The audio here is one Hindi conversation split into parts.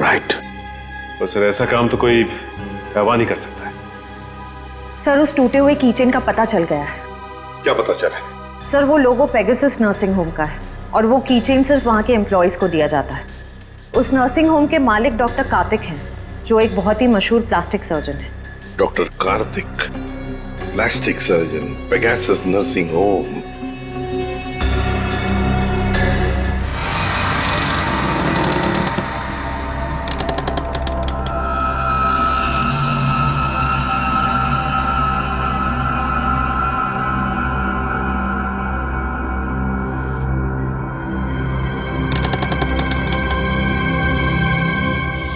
राइट। तो सर ऐसा काम तो कोई हैवान नहीं कर सकता है। सर उस टूटे हुए कीचेन का पता चल गया है। क्या पता चला? सर वो लोगो पेगासस नर्सिंग होम का है और वो कीचेन सिर्फ वहाँ के एम्प्लॉयज़ को दिया जाता है। उस नर्सिंग होम के मालिक डॉक्टर कार्तिक हैं, जो एक बहुत ही मशहूर प्लास्टिक सर्जन है। Doctor Kartik, plastic surgeon, Pegasus nursing home.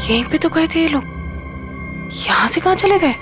यहीं पे तो गए थे ये लोग, यहाँ से कहाँ चले गए?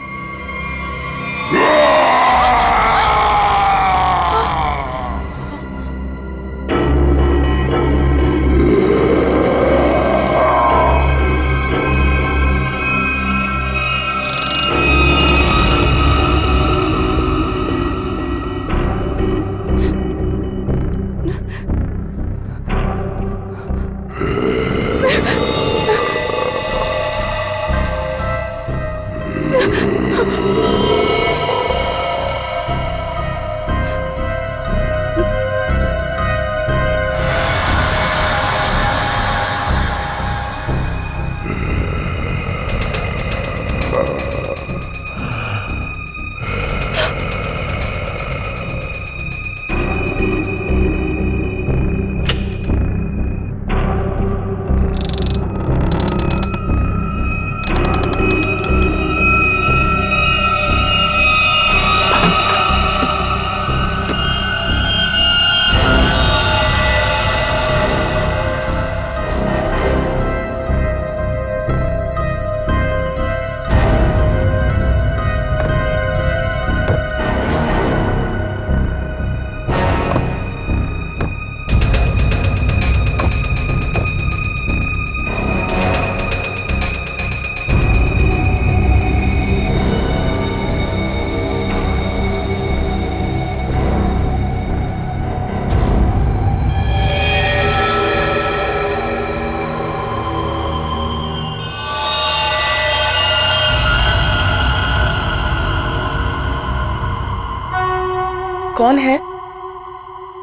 कौन है?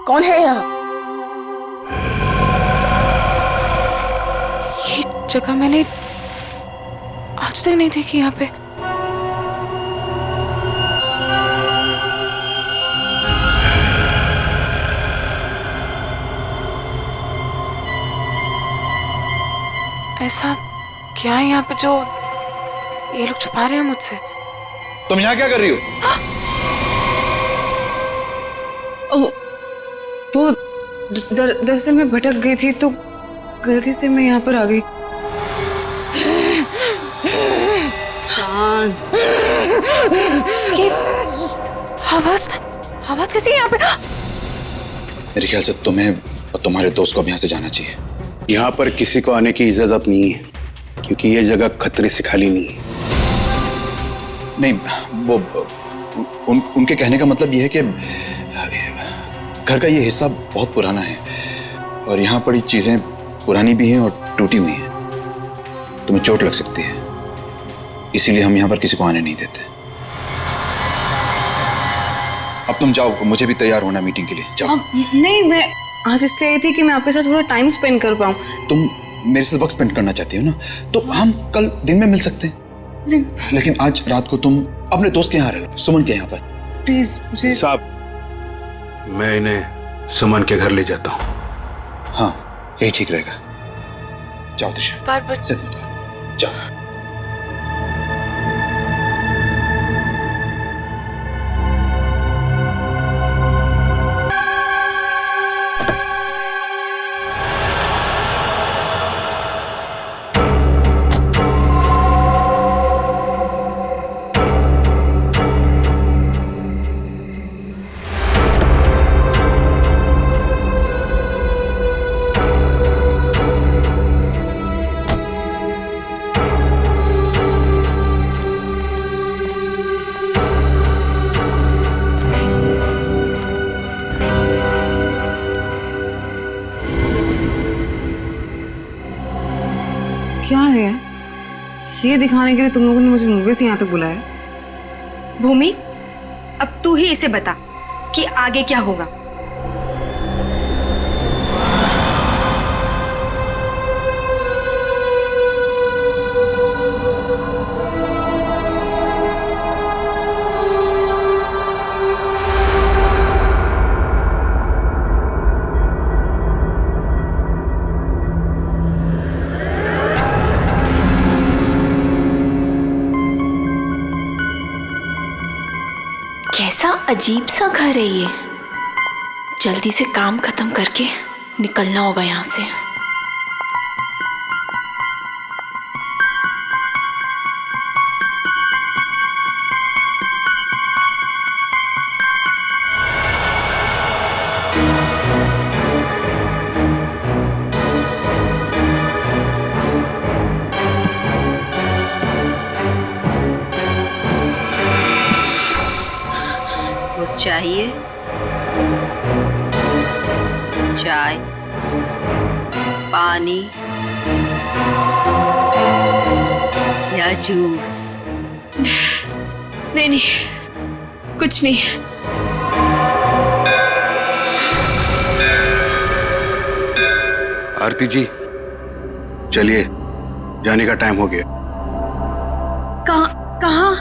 कौन है यहाँ? ये जगह मैंने आज तक नहीं देखी यहाँ पे। ऐसा क्या है यहाँ पे जो ये लोग छुपा रहे हैं मुझसे? तुम यहाँ क्या कर रही हो? वो दरअसल मैं भटक गई थी तो गलती से मैं यहाँ पर आ गई। शांत। ये आवाज कैसी है यहाँ पे? मेरे ख्याल से तुम्हें और तुम्हारे दोस्त को अब यहाँ से जाना चाहिए। यहाँ पर किसी को आने की इजाजत नहीं है, क्योंकि ये जगह खतरे से खाली नहीं है। नहीं, वो उनके कहने का मतलब ये है कि घर का ये हिस्सा बहुत पुराना है और यहाँ पड़ी चीजें पुरानी भी हैं और टूटी हुई हैं। तुम्हें चोट लग सकती है, इसीलिए हम यहाँ पर किसी को आने नहीं देते। अब तुम जाओ, मुझे भी तैयार होना मीटिंग के लिए। जाओ। नहीं, मैं आज इसलिए आई थी कि मैं आपके साथ थोड़ा टाइम स्पेंड कर पाऊँ। तुम मेरे साथ वक्त स्पेंड करना चाहती हो ना, तो हम कल दिन में मिल सकते हैं। लेकिन आज रात को तुम अपने दोस्त के यहाँ रह लो, सुमन के यहाँ पर। प्लीज मुझे। साहब, मैं इन्हें सुमन के घर ले जाता हूँ। हाँ, यही ठीक रहेगा। जाओ दिशा, बार जिद मत करो, जाओ। क्या है? ये दिखाने के लिए तुम लोगों ने मुझे मुंबई से यहाँ तक बुलाया? भूमि, अब तू ही इसे बता कि आगे क्या होगा। कैसा अजीब सा घर है ये। जल्दी से काम खत्म करके निकलना होगा यहाँ से। चाहिए चाय, पानी या जूस? नहीं, कुछ नहीं। आरती जी, चलिए, जाने का टाइम हो गया। कहाँ?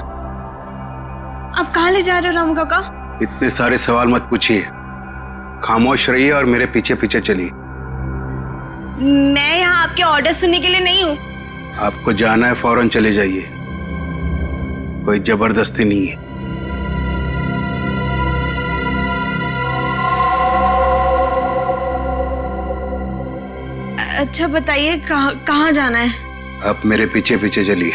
अब कहाँ ले जा रहे हो रामू काका? इतने सारे सवाल मत पूछिए, खामोश रहिए और मेरे पीछे पीछे चलिए। मैं यहाँ आपके ऑर्डर सुनने के लिए नहीं हूँ। आपको जाना है, फौरन चले जाइए, कोई जबरदस्ती नहीं है। अच्छा बताइए, कहाँ जाना है? आप मेरे पीछे पीछे चलिए।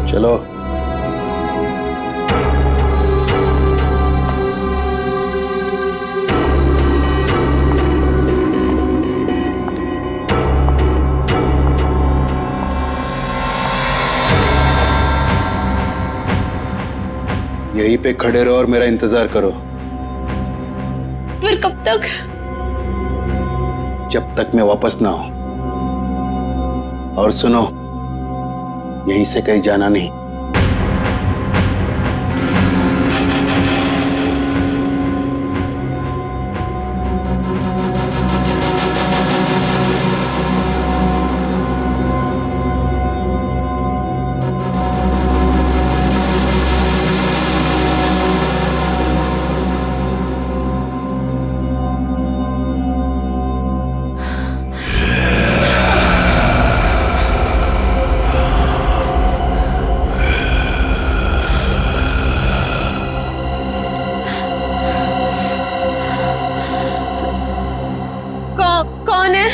चलो। यहीं पे खड़े रहो और मेरा इंतजार करो। फिर कब तक? जब तक मैं वापस ना आऊं। और सुनो, यहीं से कहीं जाना नहीं। कौन है?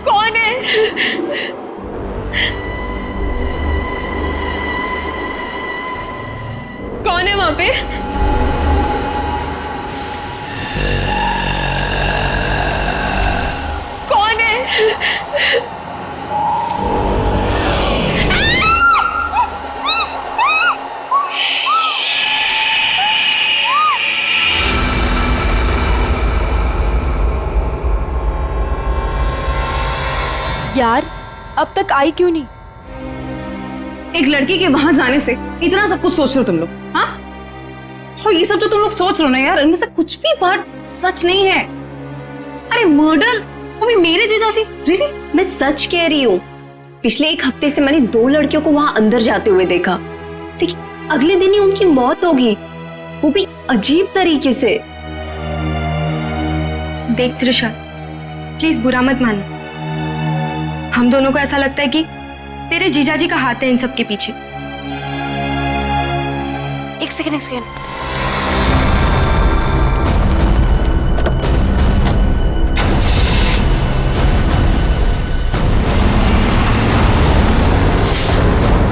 कौन है? कौन है वहां पे? कौन है? यार, अब तक आई क्यों नहीं? एक लड़की के वहां जाने से इतना सब कुछ सोच रहे हो तुम लोग? हाँ, और ये सब जो तुम लोग सोच रहे हो ना यार, इनमें से कुछ भी बात सच नहीं है। अरे मर्डर, वो भी मेरे जीजाजी? रियली? मैं सच कह रही हूँ। पिछले एक हफ्ते से मैंने 2 लड़कियों को वहां अंदर जाते हुए देखा, लेकिन अगले दिन ही उनकी मौत होगी, वो भी अजीब तरीके से। देख त्रिशा, प्लीज बुरा मत मानना। हम दोनों को ऐसा लगता है कि तेरे जीजाजी का हाथ है इन सब के पीछे। एक सेकेंड।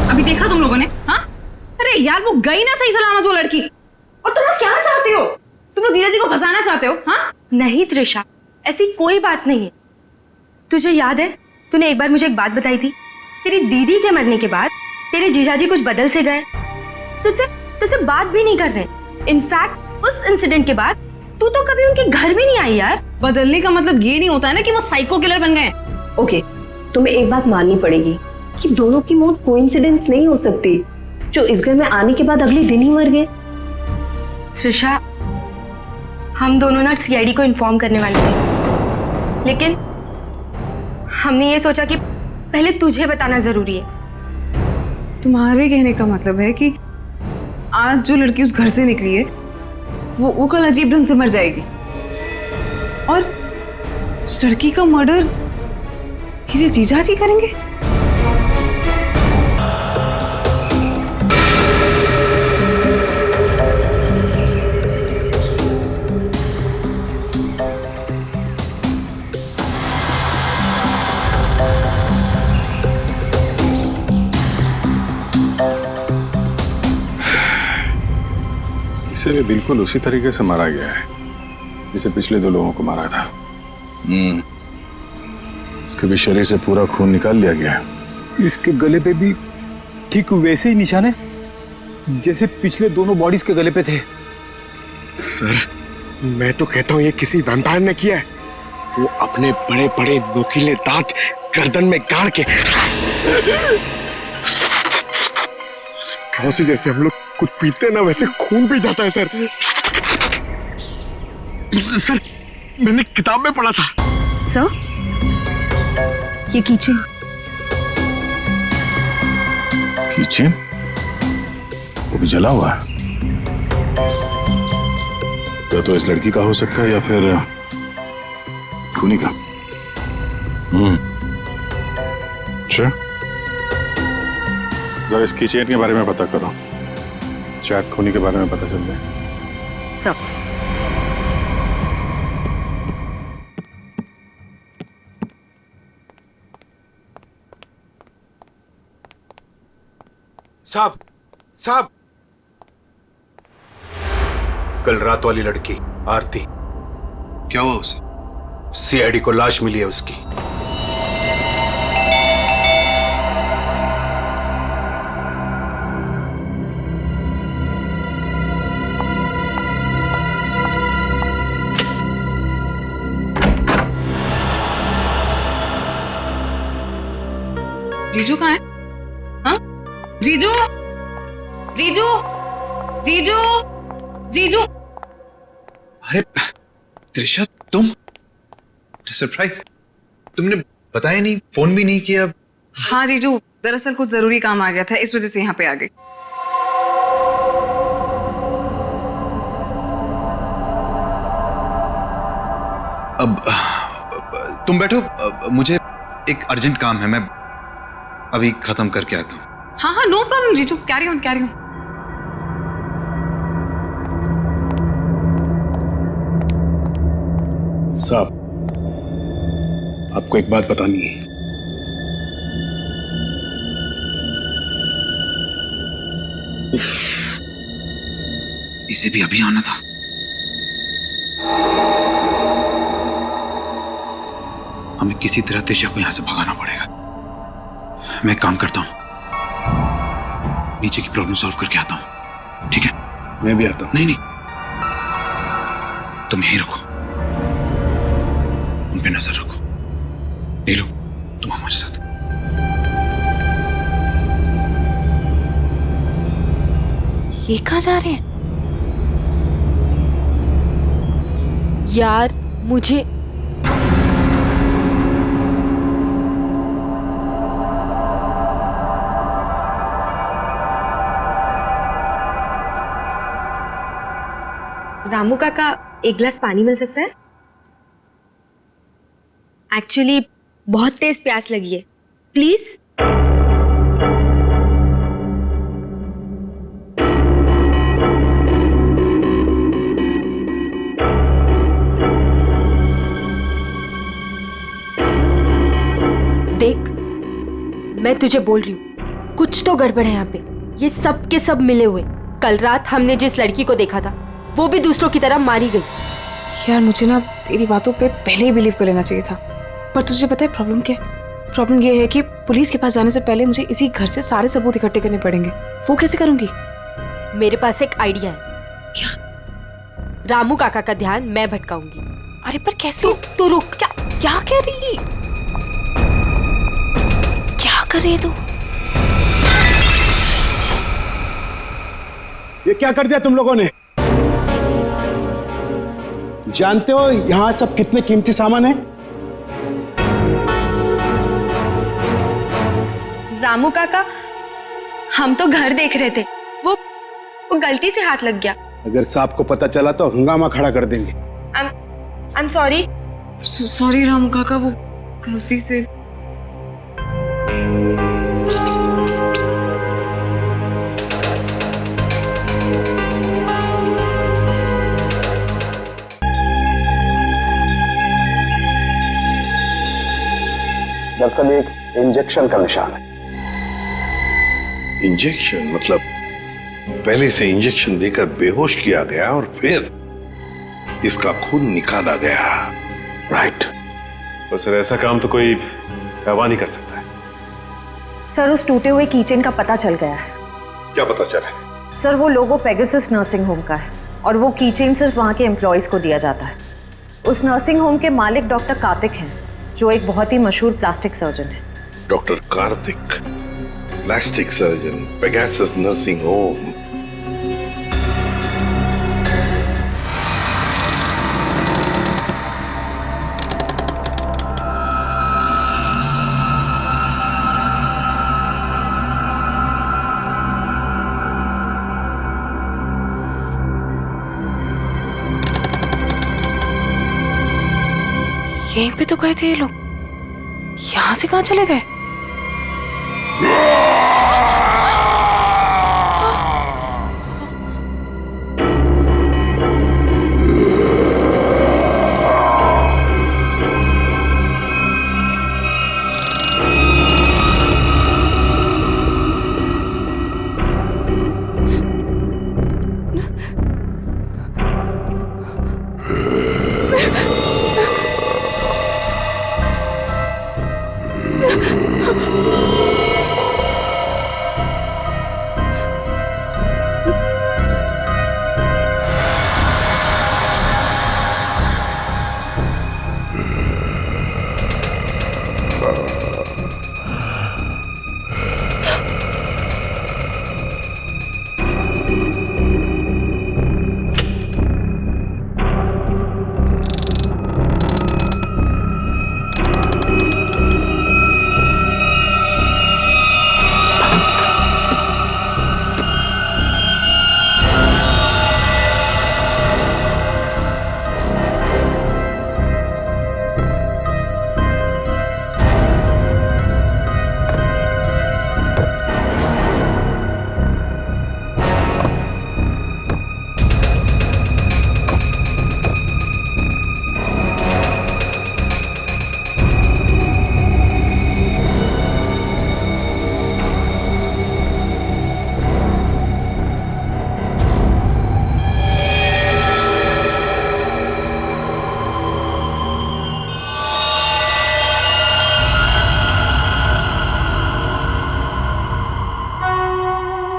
अभी देखा तुम लोगों ने? हाँ, अरे यार वो गई ना सही सलामत वो लड़की। और तुम लोग क्या चाहते हो? तुम लोग जीजा जी को फंसाना चाहते हो? हाँ नहीं त्रिशा, ऐसी कोई बात नहीं है। तुझे याद है तूने एक बार मुझे एक बात बताई थी, तेरी दीदी के मरने के बाद तेरे जीजाजी कुछ बदल से गए, तुझसे बात भी नहीं कर रहे। इनफैक्ट उस इंसिडेंट के बाद तू तो कभी उनके घर भी नहीं आई यार। बदलने का मतलब ये नहीं होता है ना कि वो साइको किलर बन गए। ओके, तुम्हें एक बात माननी पड़ेगी कि दोनों की मौत कोइंसिडेंस नहीं हो सकती, जो इस घर में आने के बाद अगले दिन ही मर गए। त्रिशा, हम दोनों ना सीआईडी को इन्फॉर्म करने वाले थे, लेकिन हमने ये सोचा कि पहले तुझे बताना जरूरी है। तुम्हारे कहने का मतलब है कि आज जो लड़की उस घर से निकली है वो कल अजीब ढंग से मर जाएगी, और उस लड़की का मर्डर मेरे जीजा जी करेंगे? इसे भी बिल्कुल उसी तरीके से मारा गया है जिसे पिछले 2 लोगों को मारा था। इसके भी शरीर से पूरा खून निकाल लिया गया है। इसके गले पे भी ठीक वैसे ही निशान है जैसे पिछले दोनों बॉडीज के गले पे थे। सर, मैं तो कहता हूँ ये किसी वैम्पायर ने किया है। वो अपने बड़े बड़े नोकीले दांत गर्दन में गाड़ के स्ट्रॉ से जैसे हम लोग कुछ पीते ना वैसे खून पी जाता है सर। सर, मैंने किताब में पढ़ा था। सर, ये कीचेन वो भी जला हुआ है। तो इस लड़की का हो सकता है या फिर खूनी का। अच्छा, जरा इस कीचेन के बारे में पता करो, शायद खूनी के बारे में पता चल जाए। सब साहब, कल रात वाली लड़की आरती, क्या हुआ उसे? सीआईडी को लाश मिली है उसकी। जीजू कहाँ है? हाँ? जीजू, जीजू, जीजू, जीजू। अरे त्रिशा, तुम सरप्राइज, तुमने बताया नहीं, फोन भी नहीं किया। हाँ जीजू, दरअसल कुछ जरूरी काम आ गया था, इस वजह से यहाँ पे आ गई। अब तुम बैठो, मुझे एक अर्जेंट काम है, मैं अभी खत्म करके आता हूँ। हाँ, नो प्रॉब्लम जीजू, कैरी ऑन। साहब, आपको एक बात बतानी है। इसे भी अभी आना था। हमें किसी तरह त्रिशा को यहां से भगाना पड़ेगा। मैं काम करता हूं, नीचे की प्रॉब्लम सॉल्व करके आता हूं, ठीक है? मैं भी आता हूं। नहीं, तुम यहीं रखो, उन पे नजर रखो। नीलू, तुम हमारे साथ। ये कहाँ जा रहे हैं? यार मुझे रामू काका, एक गिलास पानी मिल सकता है? एक्चुअली बहुत तेज प्यास लगी है, प्लीज। देख, मैं तुझे बोल रही हूँ, कुछ तो गड़बड़ है यहाँ पे। ये सब के सब मिले हुए। कल रात हमने जिस लड़की को देखा था वो भी दूसरों की तरह मारी गई। यार मुझे ना तेरी बातों पे पहले ही बिलीव कर लेना चाहिए था, पर तुझे पता है प्रॉब्लम क्या है? प्रॉब्लम ये है कि पुलिस के पास जाने से पहले मुझे इसी घर से सारे सबूत इकट्ठे करने पड़ेंगे। वो कैसे करूंगी? मेरे पास एक आइडिया है। क्या? रामू काका का ध्यान मैं भटकाऊंगी। अरे पर कैसे? तू रुक। क्या कर रही? क्या कर रही है तू? ये क्या कर दिया तुम लोगों ने? जानते हो यहां सब कितने कीमती सामान है? रामू काका, हम तो घर देख रहे थे, वो गलती से हाथ लग गया। अगर सांप को पता चला तो हंगामा खड़ा कर देंगे। I am sorry. Sorry Ramu काका, वो गलती से। दरअसल एक इंजेक्शन का निशान है। इंजेक्शन मतलब पहले से इंजेक्शन देकर बेहोश किया गया और फिर इसका खून निकाला गया। राइट। तो सर ऐसा काम तो कोई गवाह नहीं कर सकता है। सर उस टूटे हुए कीचेन का पता चल गया है। क्या पता चला? सर वो लोगो पेगासस नर्सिंग होम का है और वो कीचेन सिर्फ वहाँ के एम्प्लॉयज को दिया जाता है। उस नर्सिंग होम के मालिक डॉक्टर कार्तिक हैं, जो एक बहुत ही मशहूर प्लास्टिक सर्जन है। Doctor Kartik, plastic surgeon, Pegasus nursing home. यहीं पे तो गए थे ये लोग, यहाँ से कहाँ चले गए?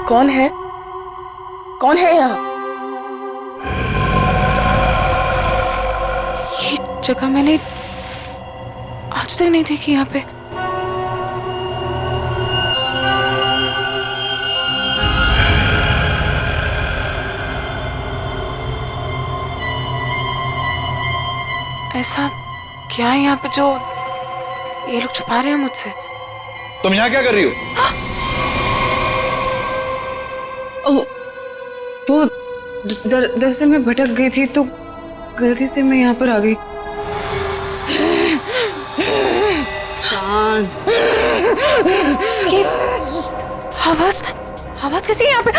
कौन है? कौन है यहाँ? ये जगह मैंने आज तक नहीं देखी यहाँ पे। ऐसा क्या है यहाँ पे जो ये लोग छुपा रहे हैं मुझसे? तुम यहाँ क्या कर रही हो? वो दरअसल मैं भटक गई थी तो गलती से मैं यहाँ पर आ गई। शान, ये आवाज आवाज कैसी है यहाँ पे?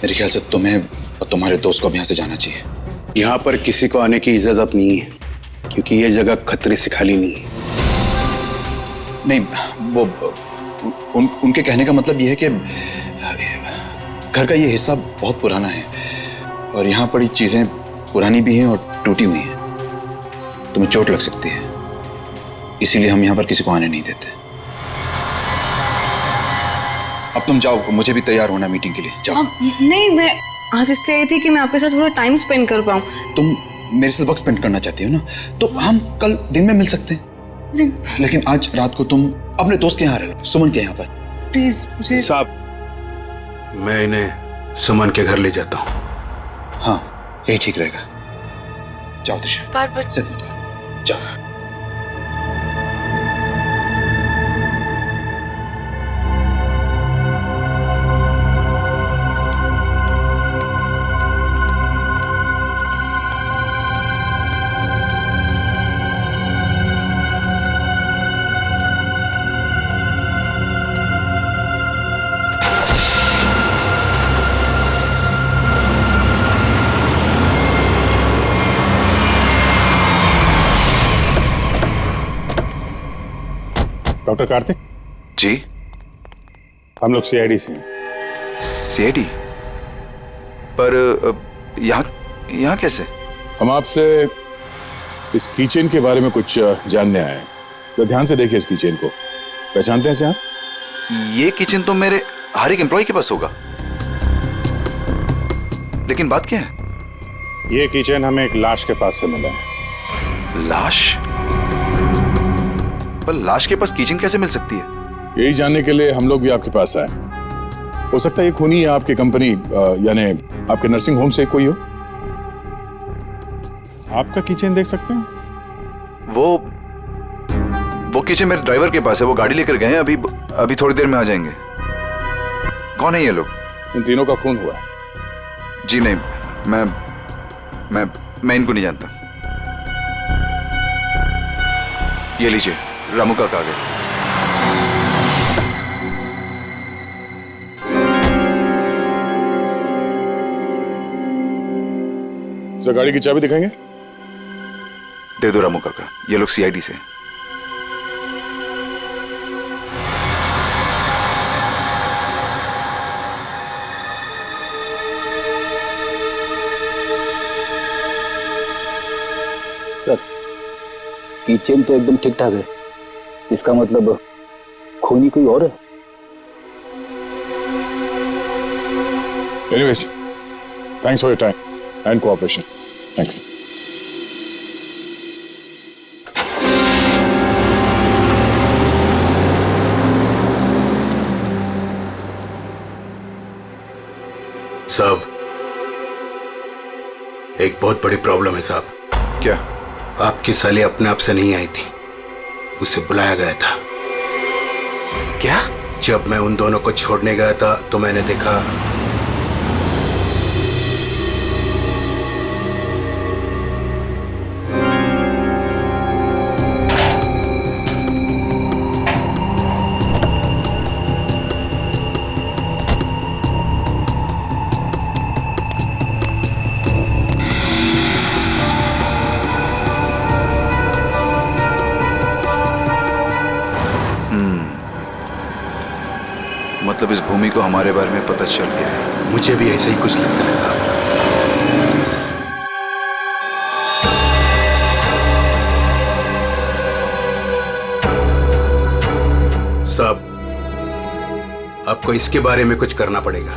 मेरे ख्याल से तुम्हें और तुम्हारे दोस्त को अब यहाँ से जाना चाहिए। यहाँ पर किसी को आने की इजाजत नहीं है, क्योंकि ये जगह खतरे से खाली नहीं है। नहीं, वो उनके कहने का मतलब ये है कि घर का ये हिस्सा बहुत पुराना है और यहाँ पड़ी चीजें पुरानी भी हैं और टूटी हुई हैं। तुम्हें चोट लग सकती है, इसीलिए हम यहाँ पर किसी को आने नहीं देते। अब तुम जाओ, मुझे भी तैयार होना मीटिंग के लिए। जाओ। नहीं, मैं आज इसलिए आई थी कि मैं आपके साथ थोड़ा टाइम स्पेंड कर पाऊँ। तुम मेरे साथ वक्त स्पेंड करना चाहती हो ना, तो हम कल दिन में मिल सकते हैं। लेकिन आज रात को तुम अपने दोस्त के यहाँ रह लो, सुमन के यहाँ पर। प्लीज मुझे। साहब, मैं इन्हें सुमन के घर ले जाता हूँ। हाँ, यही ठीक रहेगा। जाओ तुषार, बार-बार जिद मत करो, जाओ। डॉक्टर कार्तिक जी, हम लोग सीआईडी से हैं। सीआईडी? पर यहाँ कैसे? हम आपसे इस कीचेन के बारे में कुछ जानने आए हैं। तो ध्यान से देखिए इस कीचेन को। पहचानते हैं इसे आप? ये किचन तो मेरे हर एक एम्प्लॉय के पास होगा, लेकिन बात क्या है? ये कीचेन हमें एक लाश के पास से मिला है। लाश? पर लाश के पास किचन कैसे मिल सकती है? यही जानने के लिए हम लोग भी आपके पास आए। हो सकता है ये खूनी या आपकी कंपनी यानी आपके नर्सिंग होम से कोई हो। आपका किचन देख सकते हैं? वो किचन मेरे ड्राइवर के पास है, वो गाड़ी लेकर गए हैं, अभी थोड़ी देर में आ जाएंगे। कौन है ये लोग? इन तीनों का खून हुआ है। जी नहीं, मैं इनको नहीं जानता। ये लीजिए, रामू का कागज। सर, गाड़ी की चाबी दिखाएंगे? दे दो रामू काका, ये लोग सीआईडी से। सर, किचन तो एकदम ठीक ठाक है, इसका मतलब खूनी कोई और है। Anyways, thanks for your time and cooperation. Thanks. साहब, एक बहुत बड़ी प्रॉब्लम है साहब। क्या? आपकी साली अपने आप से नहीं आई थी, उसे बुलाया गया था। क्या? जब मैं उन दोनों को छोड़ने गया था तो मैंने देखा मतलब इस भूमि को हमारे बारे में पता चल गया है। मुझे भी ऐसा ही कुछ लगता है साहब। साहब, आपको इसके बारे में कुछ करना पड़ेगा।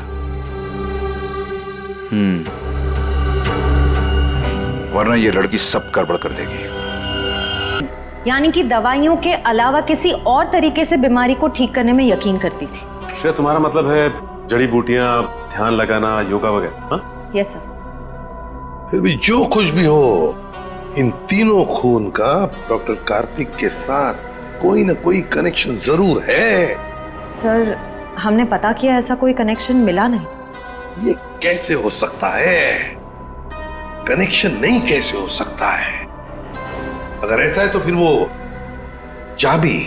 वरना ये लड़की सब गड़बड़ कर देगी। यानी कि दवाइयों के अलावा किसी और तरीके से बीमारी को ठीक करने में यकीन करती थी। शायद तुम्हारा मतलब है जड़ी बूटियां, ध्यान लगाना, योगा वगैरह? Yes sir. फिर भी जो कुछ भी हो, इन तीनों खून का डॉक्टर कार्तिक के साथ कोई ना कोई कनेक्शन जरूर है। सर, हमने पता किया, ऐसा कोई कनेक्शन मिला नहीं। ये कैसे हो सकता है? कनेक्शन नहीं कैसे हो सकता है? अगर ऐसा है तो फिर वो चाबी,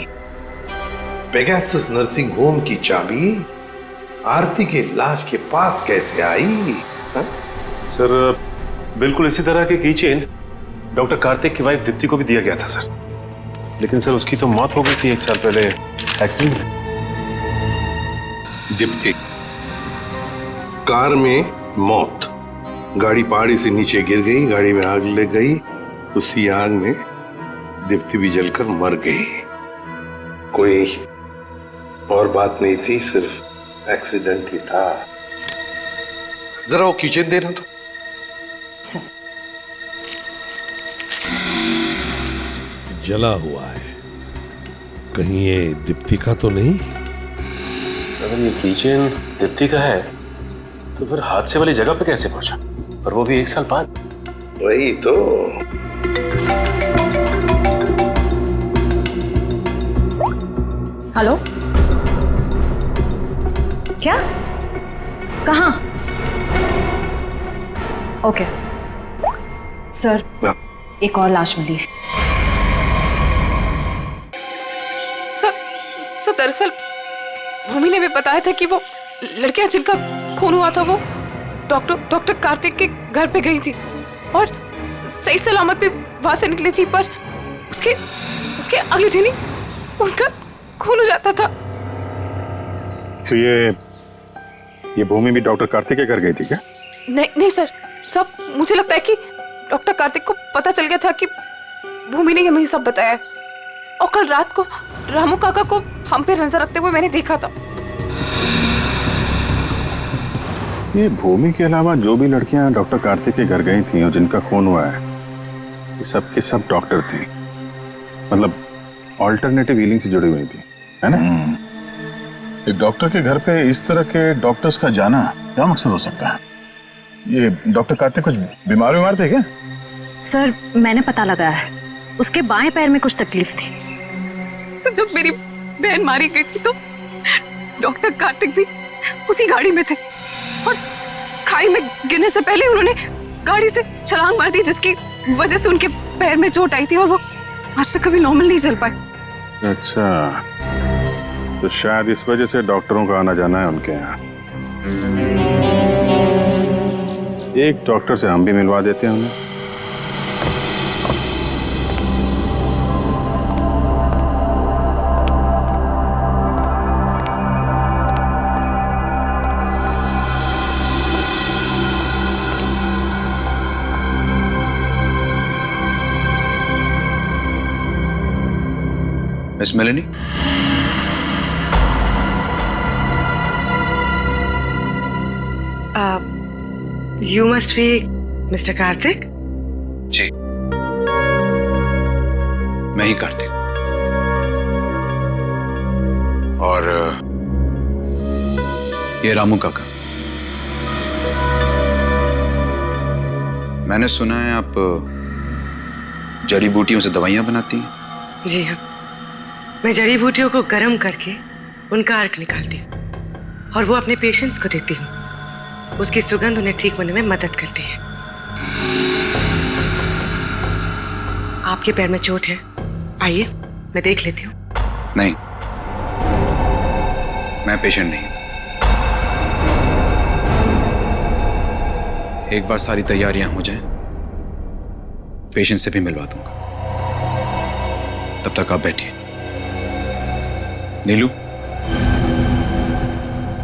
पेगासस नर्सिंग होम की चाबी आरती के लाश के पास कैसे आई? हा? सर बिल्कुल इसी तरह के कीचेन डॉक्टर कार्तिक की वाइफ दीप्ति को भी दिया गया था सर, लेकिन सर उसकी तो मौत हो गई थी 1 साल पहले एक्सीडेंट में। दीप्ति कार में मौत, गाड़ी पहाड़ी से नीचे गिर गई, गाड़ी में आग लग गई, उसी आग में दीप्ति भी जलकर मर गई। कोई और बात नहीं थी, सिर्फ एक्सीडेंट ही था। जरा वो किचन देना तो। सर जला हुआ है, कहीं ये दीप्ति का तो नहीं? अगर ये किचन दीप्ति का है तो फिर हादसे वाली जगह पे कैसे पहुंचा, और वो भी 1 साल बाद? वही तो। हेलो, क्या? कहाँ? ओके सर, एक और लाश मिली है। सर दरअसल भूमि ने भी बताया था कि वो लड़कियां जिनका खून हुआ था वो डॉक्टर कार्तिक के घर पे गई थी और सही सलामत भी वहां से निकली थी, पर उसके अगले दिन ही उनका खून हो जाता था। तो ये भूमि भी डॉक्टर कार्तिक के घर गई थी क्या? नहीं सर, सब मुझे लगता है कि डॉक्टर कार्तिक को पता चल गया था कि भूमि ने हमें सब बताया, और कल रात को रामू काका को हम पे नजर रखते हुए मैंने देखा था। ये भूमि के अलावा जो भी लड़कियां डॉक्टर कार्तिक के घर गई थी और जिनका खून हुआ है, ये सब के सब डॉक्टर थी, मतलब ऑल्टरनेटिव हीलिंग से जुड़ी हुई थी, है ना? एक डॉक्टर के घर पे इस तरह के डॉक्टर्स का जाना क्या मकसद हो सकता है? ये डॉक्टर कार्तिक कुछ बीमार थे क्या? सर मैंने पता लगाया है, उसके बाएं पैर में कुछ तकलीफ थी। सर जब मेरी बहन मारी गई थी तो डॉक्टर कार्तिक भी उसी गाड़ी में थे, और खाई में गिरने से पहले उन्होंने गाड़ी से छलांग मार दी, जिसकी वजह से उनके पैर में चोट आई थी और वो आज तक कभी नॉर्मल नहीं चल पाए। अच्छा, तो शायद इस वजह से डॉक्टरों का आना जाना है उनके यहाँ। एक डॉक्टर से हम भी मिलवा देते हैं उन्हें। Miss Melanie, You must be Mr. Kartik? जी, मैं ही कार्तिक। और ये रामू काका। मैंने सुना है आप जड़ी बूटियों से दवाइयां बनाती हैं। जी हाँ, मैं जड़ी बूटियों को गर्म करके उनका अर्क निकालती हूँ और वो अपने पेशेंट्स को देती हूँ। उसकी सुगंध उन्हें ठीक होने में मदद करती है। आपके पैर में चोट है, आइए मैं देख लेती हूँ। नहीं, मैं पेशेंट नहीं। एक बार सारी तैयारियां हो जाएं, पेशेंट से भी मिलवा दूंगा। तब तक आप बैठिए। नीलू,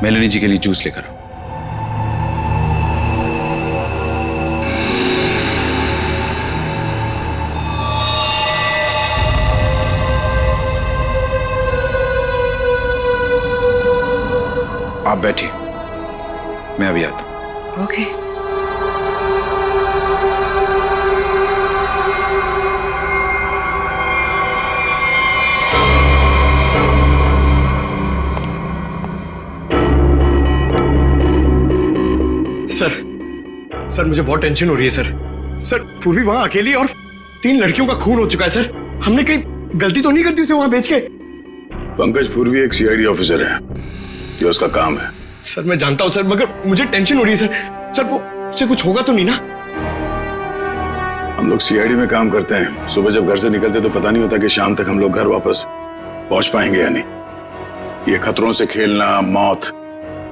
मेलेनी जी के लिए जूस लेकर आओ। आप बैठिए, मैं अभी आता हूं। ओके। सर मुझे बहुत टेंशन हो रही है सर। पूर्वी वहां अकेली और 3 लड़कियों का खून हो चुका है सर। हमने कहीं गलती तो नहीं कर दी उसे वहां भेज के? पंकज पूर्वी एक सीआईडी ऑफिसर है, ये उसका काम है। सर मैं जानता हूं सर, मगर मुझे टेंशन हो रही है सर। वो उसे कुछ होगा तो नहीं ना? हम लोग सीआईडी में काम करते हैं, सुबह जब घर से निकलते तो पता नहीं होता कि शाम तक हम लोग घर वापस पहुंच पाएंगे या नहीं। ये खतरों से खेलना, मौत,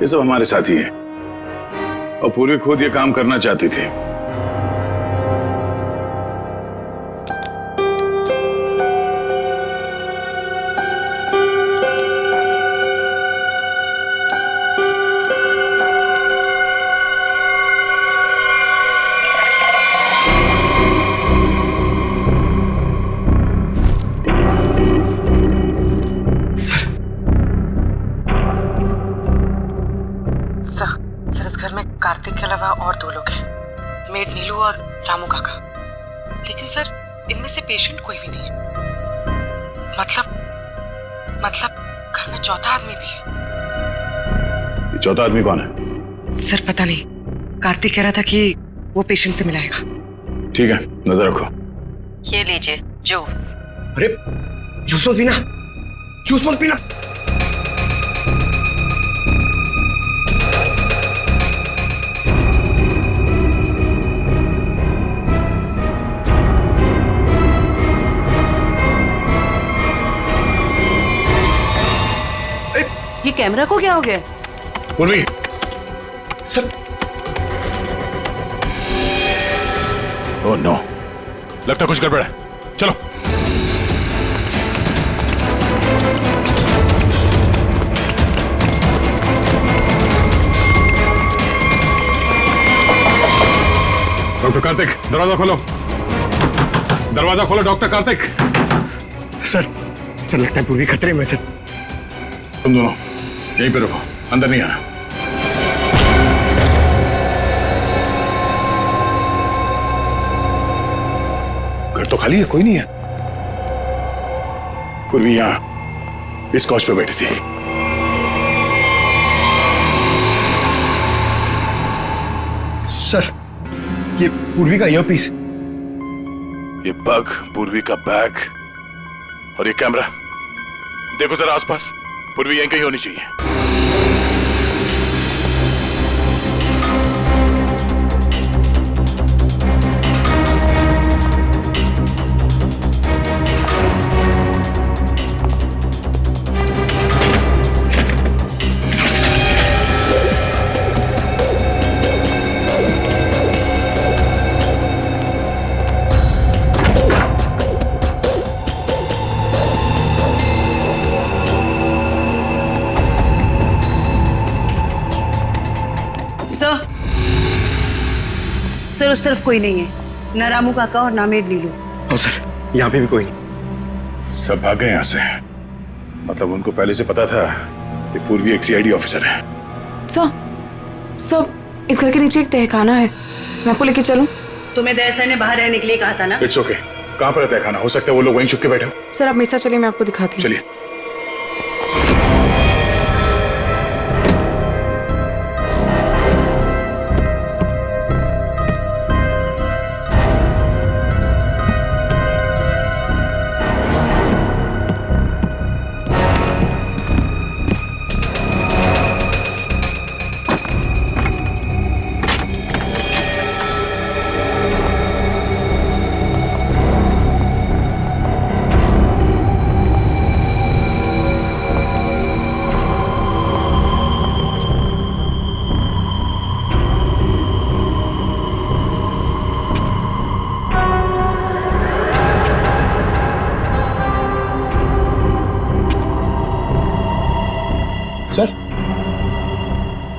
ये सब हमारे साथी हैं। और पूर्वी खुद ये काम करना चाहती थी। सर इस घर में कार्तिक के अलावा और 2 लोग हैं, मेड नीलू और रामू काका। लेकिन सर इनमें से पेशेंट कोई भी नहीं है। मतलब घर में चौथा आदमी भी है। ये चौथा आदमी कौन है? सर पता नहीं, कार्तिक कह रहा था कि वो पेशेंट से मिलाएगा। ठीक है, नजर रखो। ये लीजिए जूस। अरे जूस मत पीना, जूस मत पीना। ये कैमरा को क्या हो गया? पूर्वी, सर। ओह नो, लगता कुछ गड़बड़ है। चलो। डॉक्टर कार्तिक, दरवाजा खोलो। दरवाजा खोलो डॉक्टर कार्तिक। सर लगता है पूर्वी खतरे में। सर तुम दोनों यहीं पे रुको, अंदर नहीं आना। घर तो खाली है, कोई नहीं है। पूर्वी यहां इस कॉच पे बैठी थी। सर ये पूर्वी का ईयरपीस, ये पग, पूर्वी का बैग और ये कैमरा। देखो जरा आसपास, पूर्वी यहीं कहीं होनी चाहिए। सर उस तरफ कोई नहीं है, ना रामू काका और ना मेड नीलू। और सर यहाँ पे भी कोई नहीं। सब भाग गए यहाँ से। मतलब उनको पहले से पता था कि पूर्वी एक सीआईडी ऑफिसर है। सर इस घर के नीचे एक तहखाना है, मैं आपको लेके चलूं? तुम्हें दया सर ने बाहर रहने के लिए कहा था ना। It's okay. कहाँ पर है तहखाना? हो सकता है वो लोग वहीं छुप के बैठे हो। सर आप मेरे साथ चलिए, मैं आपको दिखाती हूँ। चलिए।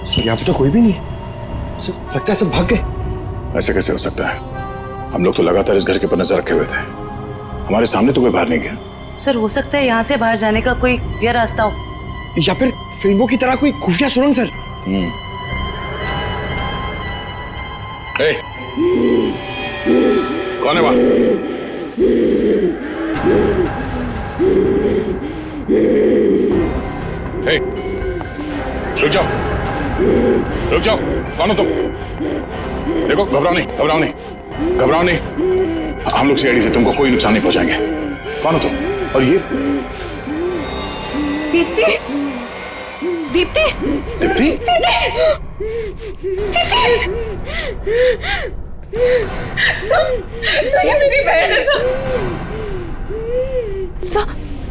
सर यहाँ पे तो कोई भी नहीं है। सर लगता है सब भाग गए। ऐसे कैसे हो सकता है? हम लोग तो लगातार इस घर के ऊपर नजर रखे हुए थे। हमारे सामने तो कोई बाहर नहीं गया। सर हो सकता है यहाँ से बाहर जाने का कोई खुफिया रास्ता हो, या फिर फिल्मों की तरह कोई खुफिया सुरंग। सर कौन है वहां? रुक जाओ, रुक जाओ। कौन हो तुम? देखो, घबराओ नहीं, घबराओ नहीं, घबराओ नहीं। हम लोग सीआईडी से तुमको कोई नुकसान नहीं पहुंचाएंगे। कौन हो तुम? और ये दीप्ति, दीप्ति, दीप्ति, सर ये मेरी बहन है।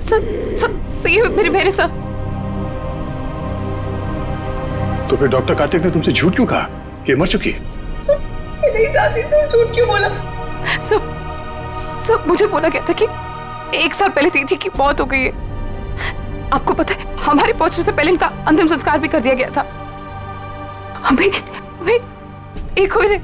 सर ये मेरे मेरे सर। तो फिर डॉक्टर कार्तिक ने तुमसे झूठ क्यों कहा कि मर चुकी है? सर मैं नहीं जानती सर, झूठ क्यों बोला? सब मुझे बोला गया था कि 1 साल पहले दीदी की मौत हो गई है। आपको पता है हमारे पहुंचने से पहले इनका अंतिम संस्कार भी कर दिया गया था। हमें एक हुए नहीं।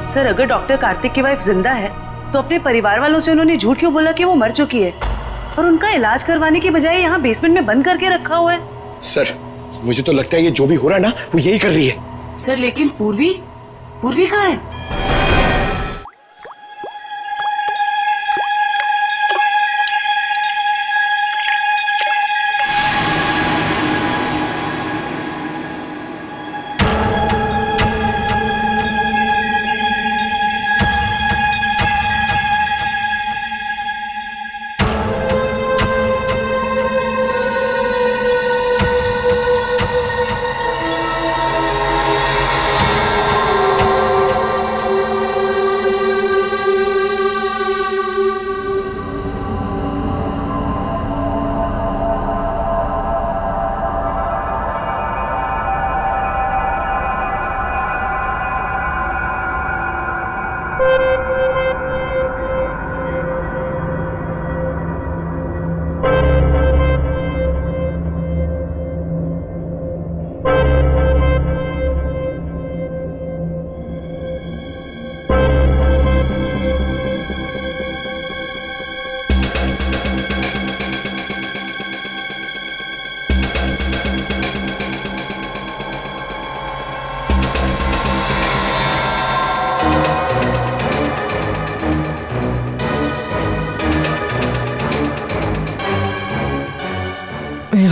सर अगर डॉक्टर कार्तिक की वाइफ जिंदा है तो अपने परिवार वालों से उन्होंने झूठ क्यों बोला कि वो मर चुकी है और उनका इलाज करवाने की बजाय यहाँ बेसमेंट में बंद करके रखा हुआ है? सर मुझे तो लगता है ये जो भी हो रहा है ना वो यही कर रही है। सर लेकिन पूर्वी कहाँ है?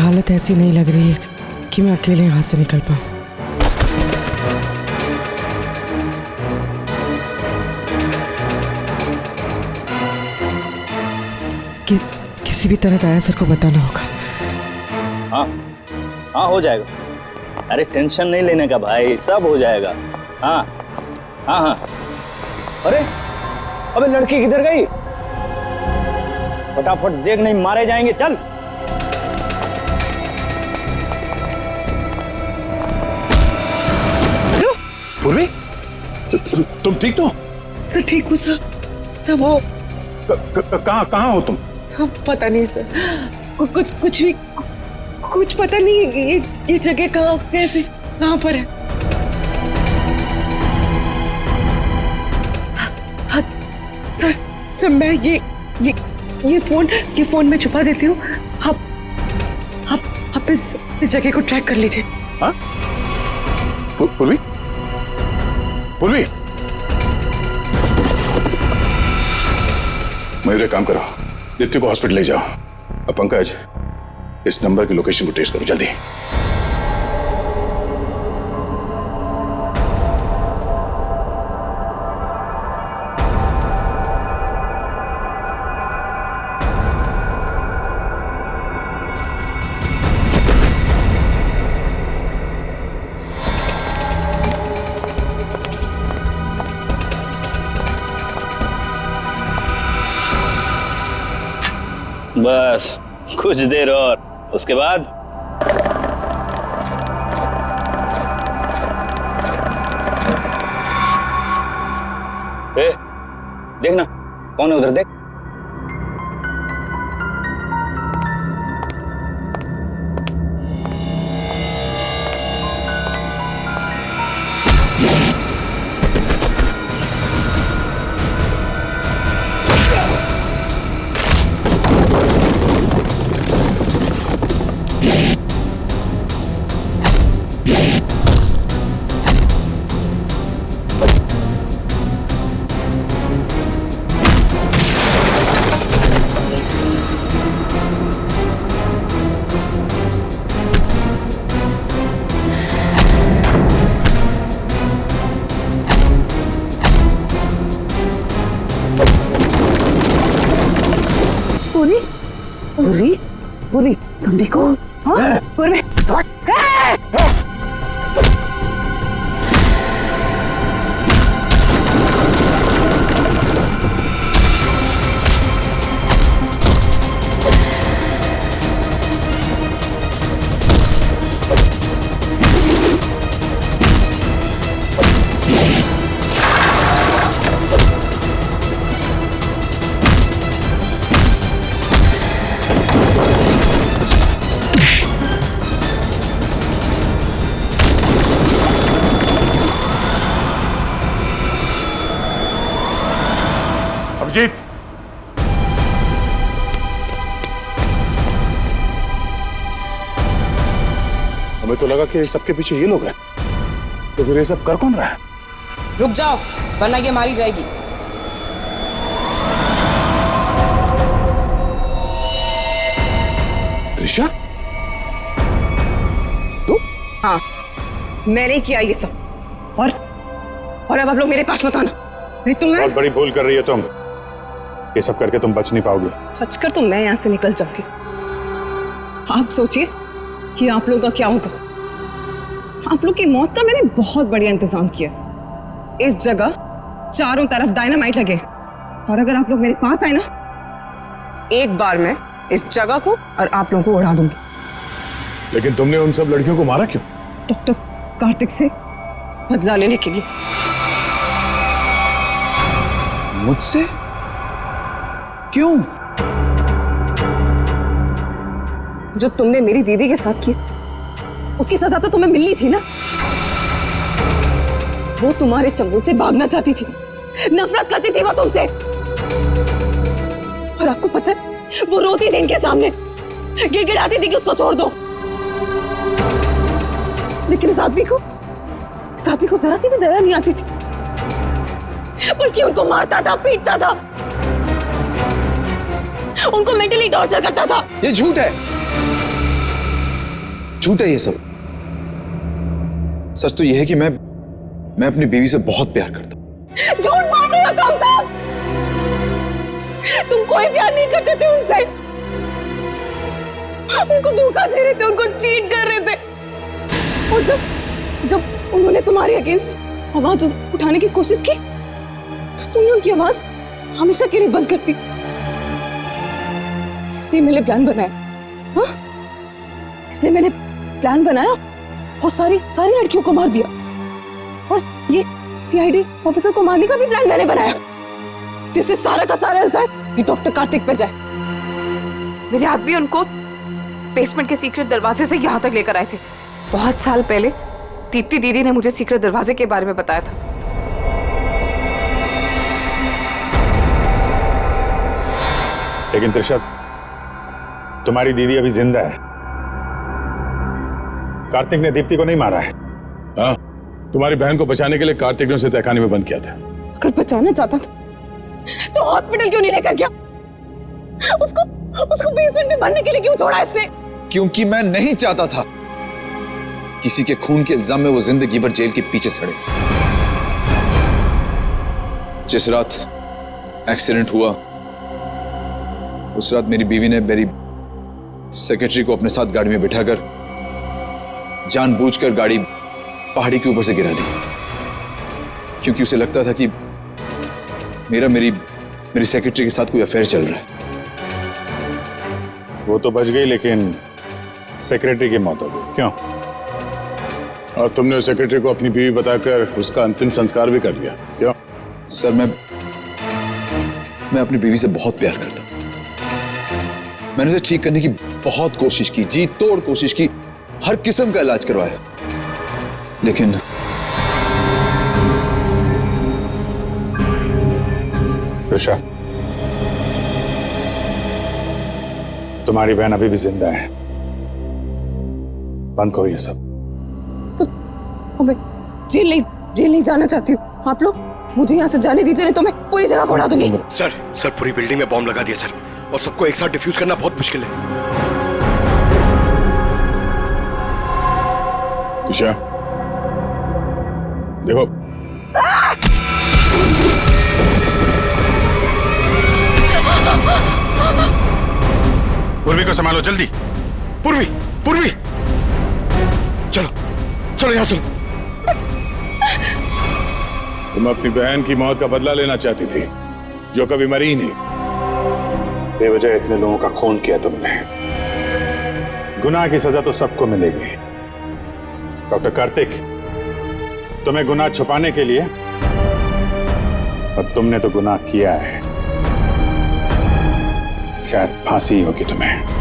हालत ऐसी नहीं लग रही है कि मैं अकेले यहाँ से निकल पाऊँ। किसी भी तरह दया सर को बताना होगा। हाँ हो जाएगा। अरे टेंशन नहीं लेने का भाई, सब हो जाएगा। हाँ हाँ हाँ। अरे अबे लड़की किधर गई? फटाफट देख, नहीं मारे जाएंगे। चल पूर्वी, तुम ठीक तो? सर ठीक हूँ सर। वो कहाँ हो तुम? हाँ, पता नहीं सर, कुछ पता नहीं। ये जगह कहाँ, कैसे, कहाँ पर है? हाँ, सर मैं ये फोन में छुपा देती हूँ। आप इस जगह को ट्रैक कर लीजिए। हाँ? पूर्वी, मेरे काम करो, दीप्ति को हॉस्पिटल ले जाओ। अब पंकज, इस नंबर की लोकेशन को ट्रेस करो जल्दी। बस कुछ देर और, उसके बाद देखना कौन है उधर, देख। पूरी तुम देखो। हाँ? पूरी अभिजीत, हमें तो लगा कि सबके पीछे ये लोग हैं, तो फिर ये सब कर कौन रहा है? रुक जाओ वरना ये मारी जाएगी। त्रिशा, हाँ, मैंने किया ये सब। और अब आप लोग मेरे पास मत आना। नहीं तुम बहुत बड़ी भूल कर रही हो तुम। ये सब करके तुम बच नहीं पाओगी। बचकर तो मैं यहाँ से निकल जाऊंगी। आप सोचिए कि आप लोगों का क्या होगा। आप लोग की मौत का मैंने बहुत बढ़िया इंतजाम किया। इस जगह चारों तरफ डायनामाइट लगे, और अगर आप लोग मेरे पास आए ना, एक बार मैं इस जगह को और आप लोगों को उड़ा दूंगी। लेकिन तुमने उन सब लड़कियों को मारा क्यों? डॉक्टर कार्तिक से बदला लेने के लिए। मुझसे? क्यों? जो तुमने मेरी दीदी के साथ किया, उसकी सजा तो तुम्हें मिलनी थी ना। वो तुम्हारे चंगुल से भागना चाहती थी, नफरत करती थी वो तुमसे। और आपको पता है, वो रोती थी इनके सामने, गिड़गिड़ाती थी कि उसको छोड़ दो। लेकिन इस आदमी को जरा सी भी दया नहीं आती थी, बल्कि उनको मारता था, पीटता था, उनको मेंटली टॉर्चर करता था। ये झूठ है, झूठ है ये सब। सच तो ये है कि मैं अपनी बीवी से बहुत प्यार करता हूं। झूठ मार रहे हो तुम सब। तुम कोई प्यार नहीं करते थे उनसे, उनको धोखा दे रहे थे, उनको चीट कर रहे थे। और जब उन्होंने तुम्हारे अगेंस्ट आवाज उठाने की कोशिश की, तो तुमने उनकी आवाज हमेशा के लिए बंद कर दी। इसलिए मैंने प्लान बनाया। हाँ? इसलिए मैंने प्लान बनाया और सारी लड़कियों को मार दिया। और ये सीआईडी ऑफिसर को मारने का भी प्लान मैंने बनाया, जिससे सारा का सारा इल्जाम ये डॉक्टर कार्तिक पे जाए। मेरे आदमी उनको बेसमेंट के सीक्रेट दरवाजे से यहाँ तक लेकर आए थे। बहुत साल पहले दीप्ति दीदी ने मुझे सीक्रेट दरवाजे के बारे में बताया था। लेकिन त्रिशा, तुम्हारी दीदी अभी जिंदा है। कार्तिक ने दीप्ति को नहीं मारा है। हाँ, तुम्हारी बहन को बचाने के लिए कार्तिक ने उसे तहखाने में बंद किया था। अगर बचाना चाहता था तो हॉस्पिटल क्यों नहीं लेकर गया? उसको बेसमेंट में भरने के लिए क्यों छोड़ा इसने? क्योंकि मैं नहीं चाहता था किसी के खून के इल्जाम में वो जिंदगी भर जेल के पीछे सड़े। जिस रात एक्सीडेंट हुआ, उस रात मेरी बीवी ने मेरी सेक्रेटरी को अपने साथ गाड़ी में बिठाकर जानबूझकर गाड़ी पहाड़ी के ऊपर से गिरा दी, क्योंकि उसे लगता था कि मेरी सेक्रेटरी के साथ कोई अफेयर चल रहा है। वो तो बच गई, लेकिन सेक्रेटरी की मौत हो गई। क्यों? और तुमने उस सेक्रेटरी को अपनी बीवी बताकर उसका अंतिम संस्कार भी कर दिया। क्यों? सर, मैं अपनी बीवी से बहुत प्यार करता हूं। मैंने उसे ठीक करने की बहुत कोशिश की, जी तोड़ कोशिश की, हर किस्म का इलाज करवाया, लेकिन त्रिशा, तुम्हारी बहन अभी भी जिंदा है। बंद करो ये सब। मैं जेल नहीं जाना चाहती हूँ। आप लोग मुझे यहाँ से जाने दीजिए, नहीं तो मैं पूरी जगह को उड़ा दूंगी। सर पूरी बिल्डिंग में बॉम्ब लगा दिया सर, और सबको एक साथ डिफ्यूज करना बहुत मुश्किल है। त्रिशा, देखो, पूर्वी को संभालो जल्दी। पूर्वी, चलो यहाँ चलो। तुम अपनी बहन की मौत का बदला लेना चाहती थी, जो कभी मरी ही नहीं। बेवजह इतने लोगों का खून किया तुमने। गुनाह की सजा तो सबको मिलेगी। डॉक्टर कार्तिक, तुम्हें गुनाह छुपाने के लिए, और तुमने तो गुनाह किया है, शायद फांसी होगी तुम्हें।